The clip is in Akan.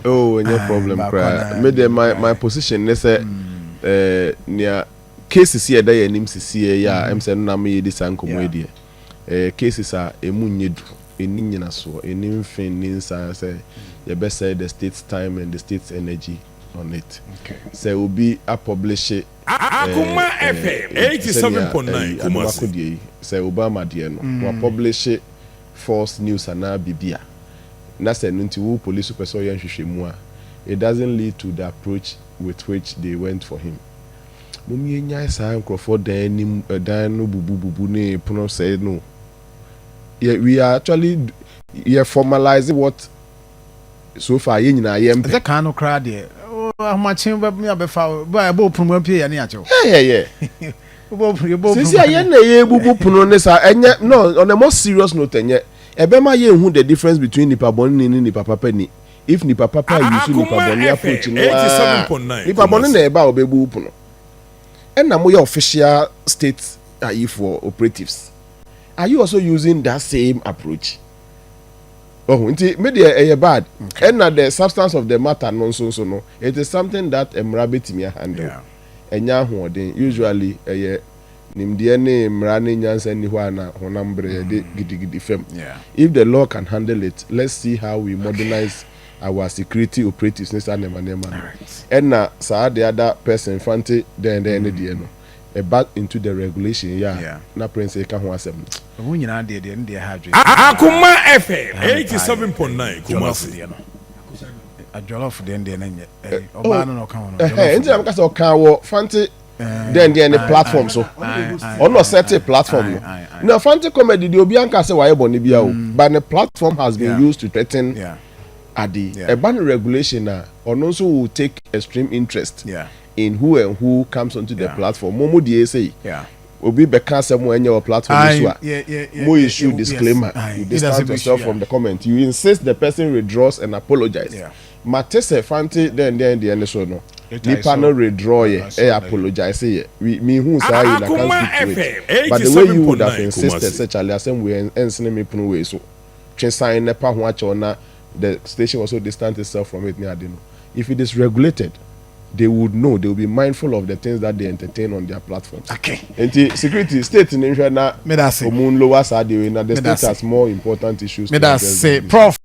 Oh, no problem. My position is near cases here. They are names here. Yeah, I'm saying na me this ankomwe cases are emunyedu eninyina so enimfin ninsa say you best say the state's time and the state's energy on it. Okay. So will be a publish it. Akuma FM 87.9 Kumasi. Say Obama dear no. We publish it false news and na bibia. Na say nti police person yan hwehwemu a it doesn't lead to the approach with which they went for him. Mumye nya sa nkrofo dan no bubu ne pono say no. Yeah, we are actually formalizing what so far yin na yem. The kind of crowd there. Oh, much me abefa ba bo promo pay ani acho. Yeah. Since yen na ye bubu pono ne sa enye no on a more serious note enye ebema ye hu the difference between nipa bonni ni nipa papa ni. If nipa papa use nipa bonni approach no 87.9 nipa bonni na eba obebu pono. And na mo your official state for operatives. Are you also using that same approach? Oh, media bad. And the substance of the matter nonsense no. It is something that rabbit me handle. And usually nimdiene mrani nyansa ni hwana honambre gidi fem. If the law can handle it, let's see how we modernize our security operatives nesa nema. And na sa the other person fancy then no. Back into the regulation, na prince ka ho asem. Who nyina de hadwe. Akuma FM 87.9 Kumasi. A jollof de nanye. Oba no ka ho no. Nti am ka say o ka wo fancy then the platform so. On no set a platform. No fancy comedy the obi anka say why boni bia o. But the platform has been used to threaten a ban regulation or also will take extreme interest. In who and who comes onto the platform. Momo DSA. Obi beka some when your platform is mo issue disclaimer. You distance yourself from the comment. You insist the person withdraws and apologize. Matese fanti then the end so no. Nipa no withdraw apologize me who say you can't speak to it. But the way you would have insisted such a lesson we ensene me punu way so. Chen sign nepa ho acho na the station also distance itself from it near no. If it is regulated, they would know, they will be mindful of the things that they entertain on their platforms. Okay. And the security state in India, the state has more important issues. Prof.